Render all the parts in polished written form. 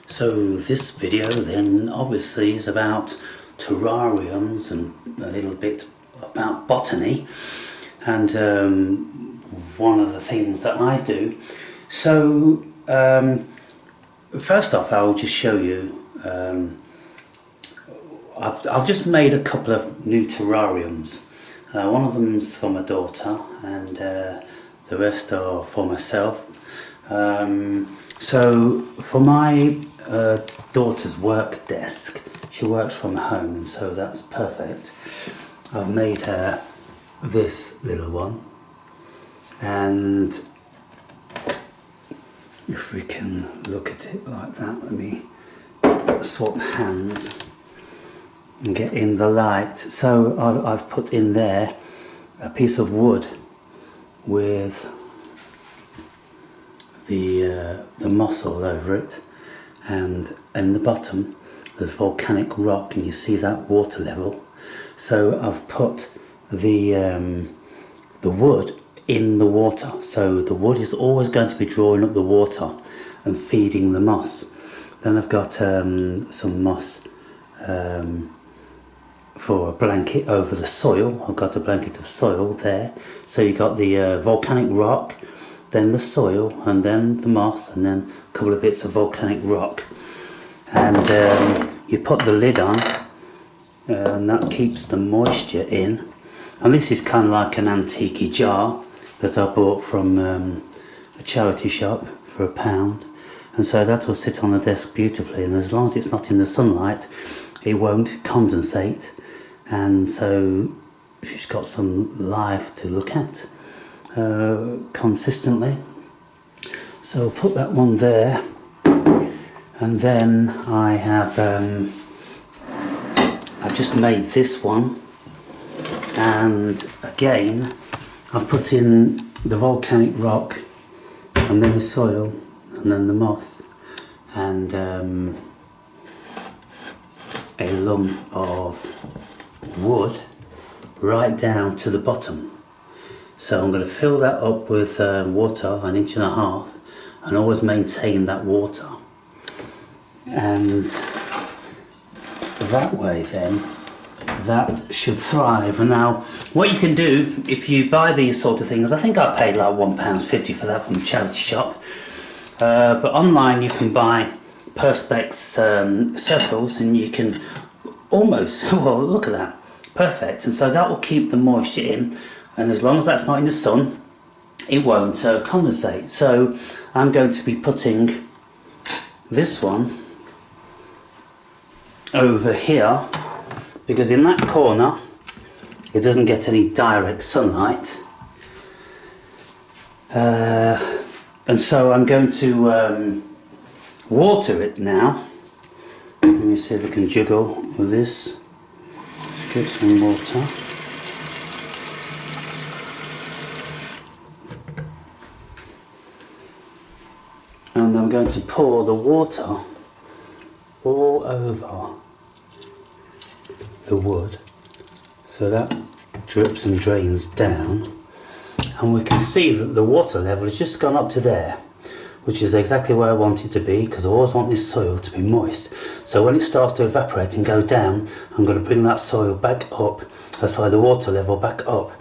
So this video then obviously is about terrariums and a little bit about botany and one of the things that I do. So first off, I'll just show you, I've just made a couple of new terrariums. One of them's for my daughter and the rest are for myself. So for my daughter's work desk, she works from home, and so that's perfect. I've made her this little one, and if we can look at it like that, let me swap hands and get in the light. So I've put in there a piece of wood with the moss all over it, and in the bottom there's volcanic rock, and you see that water level. So I've put the wood in the water, so the wood is always going to be drawing up the water and feeding the moss. Then I've got some moss for a blanket over the soil. I've got a blanket of soil there, so you got the volcanic rock, then the soil, and then the moss, and then a couple of bits of volcanic rock, and you put the lid on, and that keeps the moisture in. And this is kind of like an antique jar that I bought from a charity shop for £1, and so that will sit on the desk beautifully, and as long as it's not in the sunlight it won't condensate, and so she's got some life to look at consistently. So I'll put that one there, and then I have I've just made this one, and again I've put in the volcanic rock, and then the soil, and then the moss, and a lump of wood right down to the bottom. So I'm going to fill that up with water, 1.5 inches, and always maintain that water, and that way then that should thrive. And now what you can do if you buy these sort of things, I think I paid like £1.50 for that from the charity shop, but online you can buy perspex circles, and you can almost, well, look at that, perfect. And so that will keep the moisture in, and as long as that's not in the sun it won't condensate. So I'm going to be putting this one over here, because in that corner it doesn't get any direct sunlight, and so I'm going to water it now. Let me see if I can juggle with this. Get some water. And I'm going to pour the water all over the wood, so that drips and drains down, and we can see that the water level has just gone up to there, which is exactly where I want it to be, because I always want this soil to be moist. So when it starts to evaporate and go down, I'm going to bring that soil back up, the water level back up,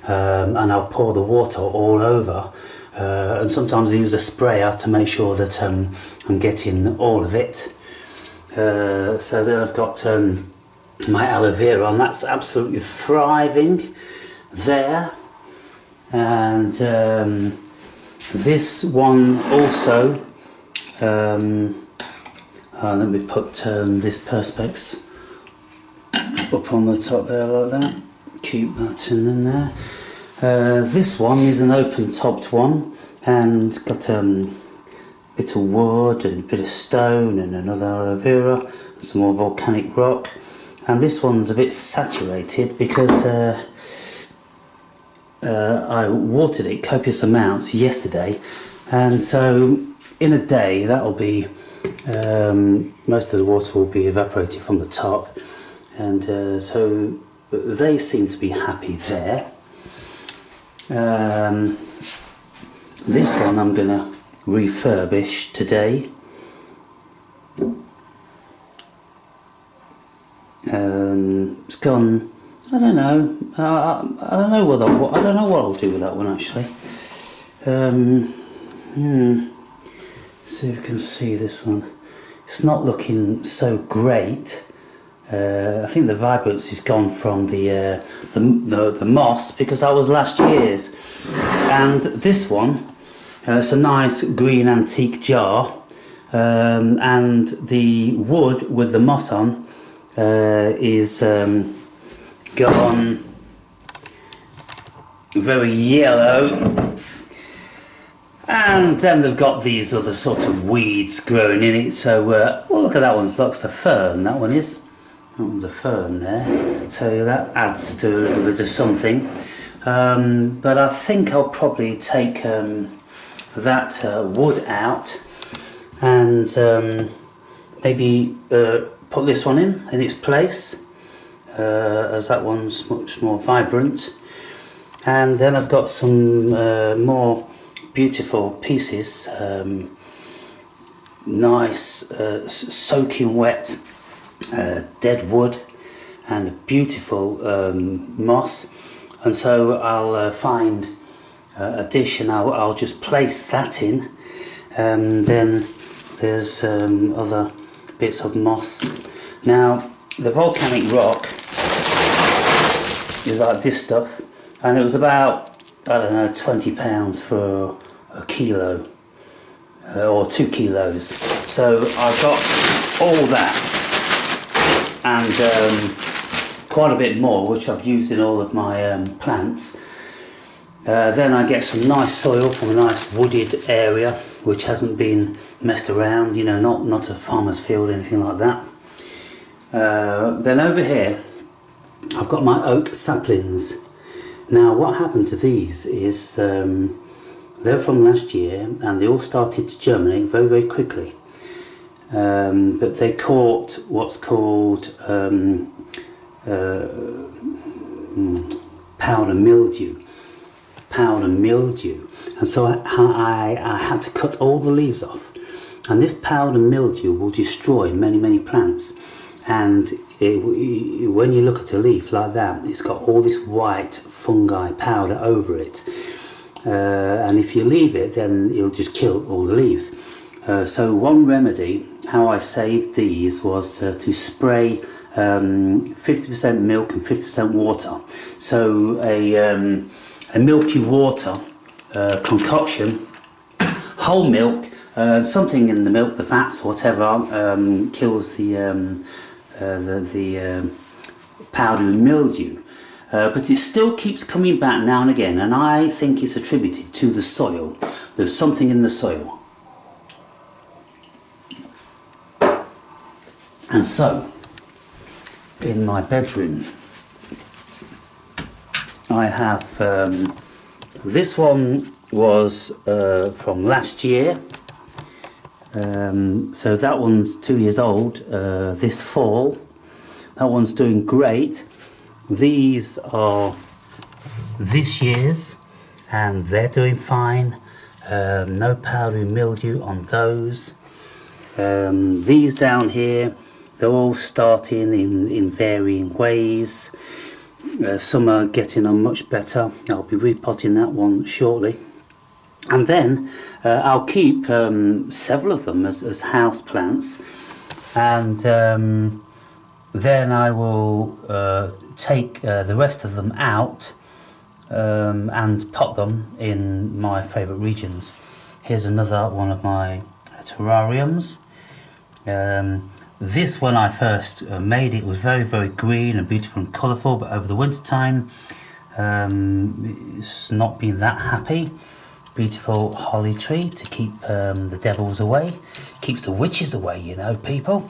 and I'll pour the water all over, and sometimes I use a sprayer to make sure that I'm getting all of it. So then I've got my aloe vera, and that's absolutely thriving there, and this one also, let me put this perspex up on the top there like that, keep that in there. This one is an open topped one, and it's got a bit of wood and a bit of stone and another aloe vera and some more volcanic rock, and this one's a bit saturated because I watered it copious amounts yesterday, and so in a day that'll be most of the water will be evaporated from the top, and so they seem to be happy there. This one I'm gonna refurbish today, It's gone. I don't know. I don't know what I'll do with that one actually. So you can see this one. It's not looking so great. I think the vibrance is gone from the moss because that was last year's. And this one, it's a nice green antique jar, and the wood with the moss on is gone very yellow, and then they've got these other sort of weeds growing in it. So well, look at that one, looks a fern, that one is. That one's a fern there, so that adds to a little bit of something. But I think I'll probably take that wood out and maybe put this one in its place, as that one's much more vibrant. And then I've got some more beautiful pieces, nice soaking wet dead wood and a beautiful moss. And so I'll find a dish and I'll just place that in. Then there's other bits of moss. Now the volcanic rock is like this stuff, and it was about, I don't know, £20 for a kilo or 2 kilos. So I got all that and quite a bit more, which I've used in all of my plants. Then I get some nice soil from a nice wooded area which hasn't been messed around, you know, not a farmer's field or anything like that. Then over here I've got my oak saplings. Now what happened to these is they're from last year and they all started to germinate very, very quickly. But they caught what's called powder mildew. And so I had to cut all the leaves off, and this powder mildew will destroy many plants. And when you look at a leaf like that, it's got all this white fungi powder over it, and if you leave it, then it'll just kill all the leaves. So one remedy, how I saved these, was to spray 50% milk and 50% water. So a milky water concoction, whole milk, something in the milk, the fats, whatever, kills the powdery mildew. But it still keeps coming back now and again, and I think it's attributed to the soil. There's something in the soil. And so, in my bedroom, I have, this one was from last year, so that one's 2 years old this fall. That one's doing great. These are this year's and they're doing fine. No powdery mildew on those. These down here, they're all starting in varying ways. Some are getting on much better. I'll be repotting that one shortly. And then I'll keep several of them as house plants. And then I will take the rest of them out and pot them in my favourite regions. Here's another one of my terrariums. This, when I first made it, was very, very green and beautiful and colourful, but over the winter time it's not been that happy. Beautiful holly tree to keep the devils away, keeps the witches away, you know, people.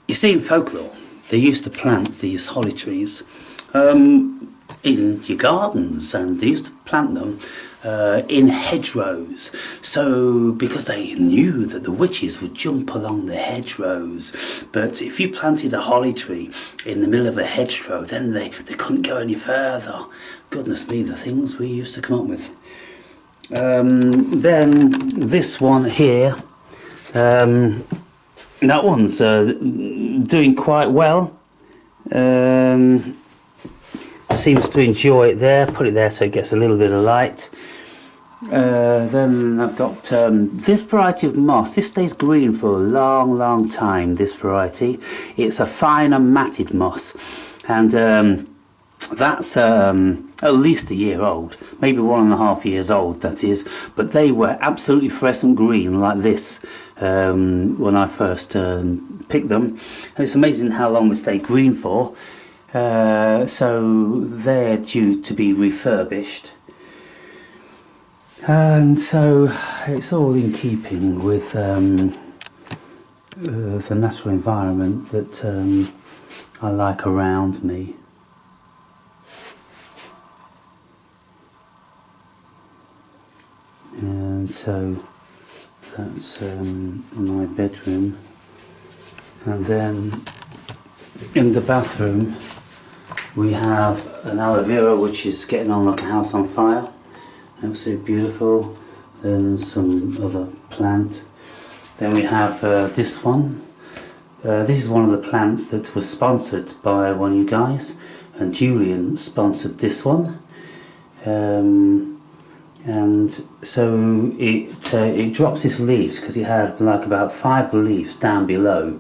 You see, in folklore they used to plant these holly trees in your gardens, and they used to plant them in hedgerows, so because they knew that the witches would jump along the hedgerows. But if you planted a holly tree in the middle of a hedgerow, then they couldn't go any further. Goodness me, the things we used to come up with. Then this one here, that one's doing quite well. Seems to enjoy it there. Put it there so it gets a little bit of light. Then I've got this variety of moss. This stays green for a long time, this variety. It's a finer matted moss, and that's at least a year old, maybe 1.5 years old, that is. But they were absolutely fluorescent green like this when I first picked them, and it's amazing how long they stay green for. So they're due to be refurbished, and so it's all in keeping with the natural environment that I like around me. And so that's my bedroom, and then in the bathroom we have an aloe vera which is getting on like a house on fire. Absolutely beautiful. Then some other plant. Then we have this one. This is one of the plants that was sponsored by one of you guys, and Julian sponsored this one. And so it drops its leaves because it had like about 5 leaves down below,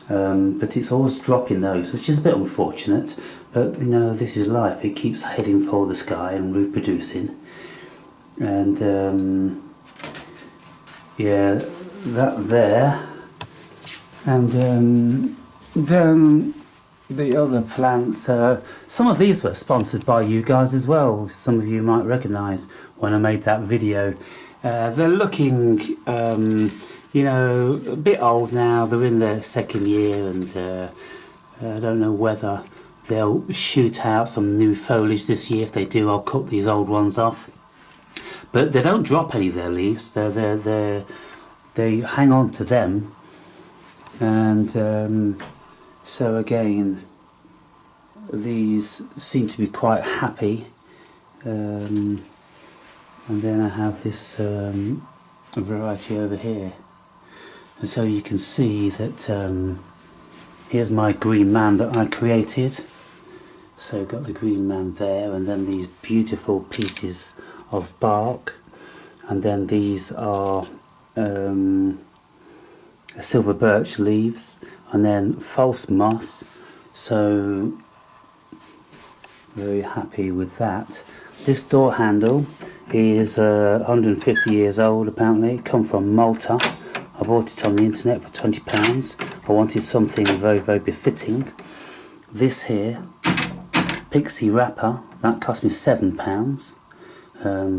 but it's always dropping those, which is a bit unfortunate, but you know, this is life. It keeps heading for the sky and reproducing, and yeah, that there. And then the other plants, some of these were sponsored by you guys as well. Some of you might recognise when I made that video. They're looking, you know, a bit old now. They're in their 2nd year, and I don't know whether they'll shoot out some new foliage this year. If they do, I'll cut these old ones off. But they don't drop any of their leaves. They hang on to them, and so again, these seem to be quite happy. And then I have this variety over here, and so you can see that here's my green man that I created. So I've got the green man there, and then these beautiful pieces of bark, and then these are silver birch leaves, and then false moss. So very happy with that. This door handle is 150 years old apparently. It come from Malta. I bought it on the internet for £20. I wanted something very befitting. This here, pixie wrapper, that cost me £7.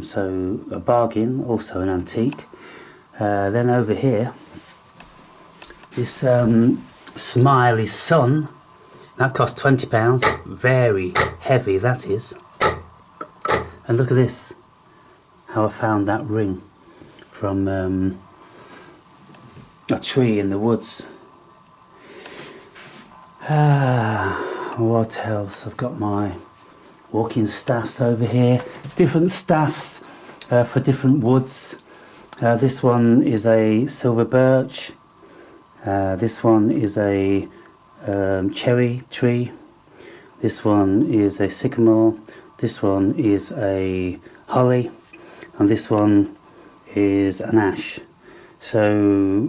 So a bargain, also an antique. Then over here, this smiley sun, that cost £20. Very heavy that is. And look at this, how I found that ring from a tree in the woods. What else? I've got my walking staffs over here. Different staffs for different woods. This one is a silver birch. This one is a cherry tree. This one is a sycamore. This one is a holly, and this one is an ash. So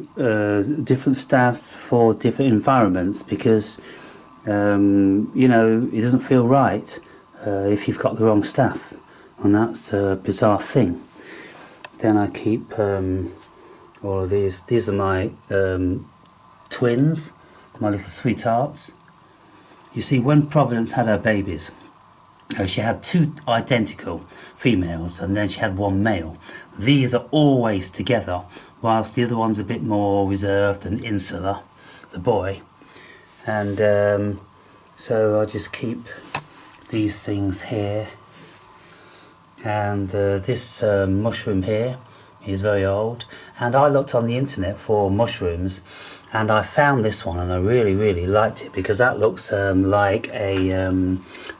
different staffs for different environments, because you know, it doesn't feel right if you've got the wrong staff, and that's a bizarre thing. Then I keep all of these. These are my twins, my little sweethearts. You see, when Providence had her babies, she had 2 identical females, and then she had 1 male. These are always together, whilst the other one's a bit more reserved and insular, the boy. And so I just keep these things here. And this mushroom here is very old, and I looked on the internet for mushrooms, and I found this one, and I really liked it, because that looks like a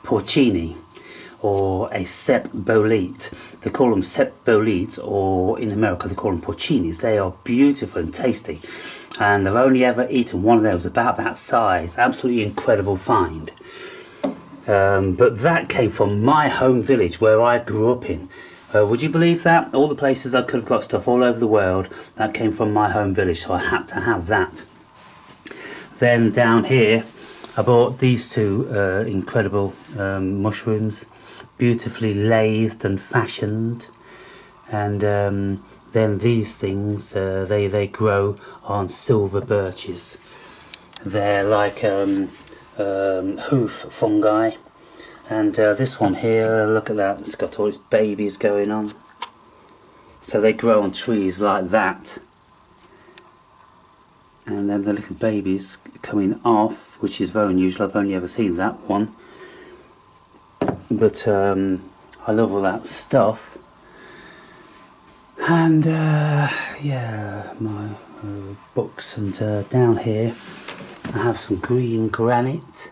porcini, or a cep bolete. They call them cep boletes, or in America they call them porcinis. They are beautiful and tasty, and I've only ever eaten one of those about that size. Absolutely incredible find. But that came from my home village where I grew up in. Would you believe that? All the places I could have got stuff all over the world, that came from my home village, so I had to have that. Then down here I bought these two incredible mushrooms, beautifully lathed and fashioned. And then these things, they grow on silver birches. They're like hoof fungi. And this one here, look at that, it's got all its babies going on. So they grow on trees like that. And then the little babies coming off, which is very unusual. I've only ever seen that one. But I love all that stuff. And yeah, my books. And down here I have some green granite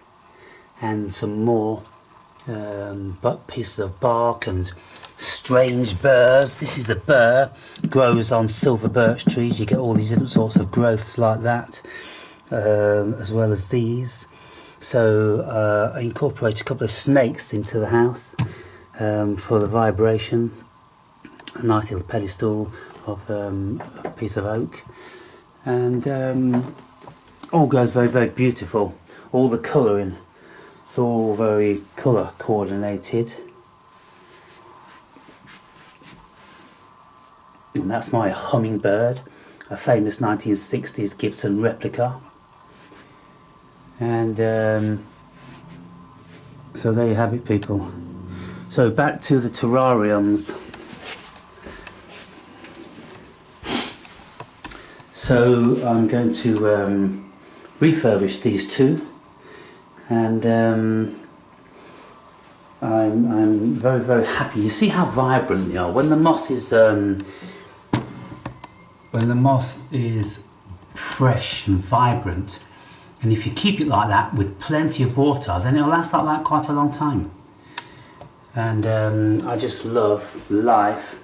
and some more pieces of bark and strange burrs. This is a burr, grows on silver birch trees. You get all these different sorts of growths like that, as well as these. So I incorporate a couple of snakes into the house for the vibration. A nice little pedestal of a piece of oak, and all goes very, very beautiful. All the colouring, it's all very colour coordinated. And that's my hummingbird, a famous 1960s Gibson replica. And so there you have it, people. So back to the terrariums. So I'm going to refurbish these two, and I'm very, very happy. You see how vibrant they are when the moss is fresh and vibrant, and if you keep it like that with plenty of water, then it'll last like that quite a long time. And I just love life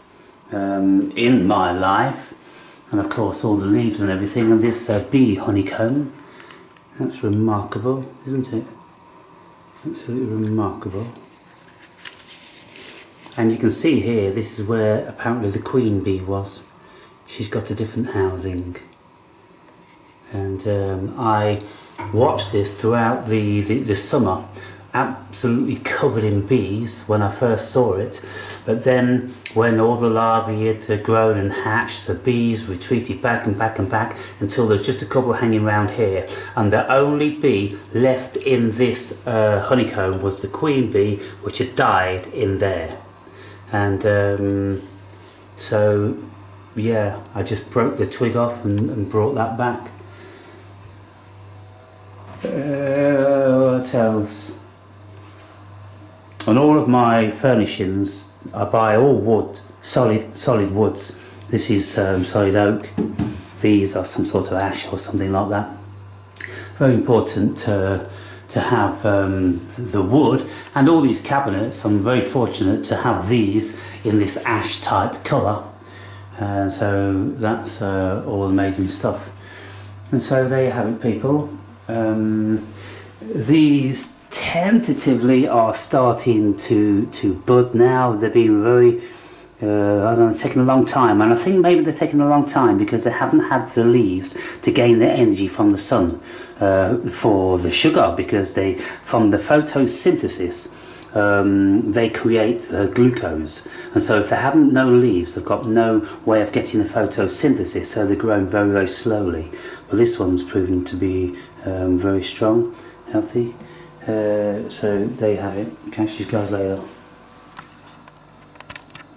in my life, and of course all the leaves and everything, and this bee honeycomb. That's remarkable, isn't it? Absolutely remarkable. And you can see here, this is where apparently the queen bee was. She's got a different housing. And I watched this throughout the summer, absolutely covered in bees when I first saw it. But then when all the larvae had grown and hatched, the bees retreated back and back and back until there's just a couple hanging around here. And the only bee left in this honeycomb was the queen bee, which had died in there. And so yeah, I just broke the twig off and brought that back. What else? On all of my furnishings I buy all wood, solid woods. This is solid oak. These are some sort of ash or something like that. Very important to have the wood, and all these cabinets, I'm very fortunate to have these in this ash type colour. So that's all amazing stuff. And so there you have it, people. These tentatively are starting to bud now. They've been very, I don't know, taking a long time, and I think maybe they're taking a long time because they haven't had the leaves to gain their energy from the sun for the sugar, because from the photosynthesis they create glucose, and so if they haven't no leaves, they've got no way of getting the photosynthesis, so they're growing very, very slowly. But this one's proven to be very strong, healthy. So there you have it. Catch you guys later.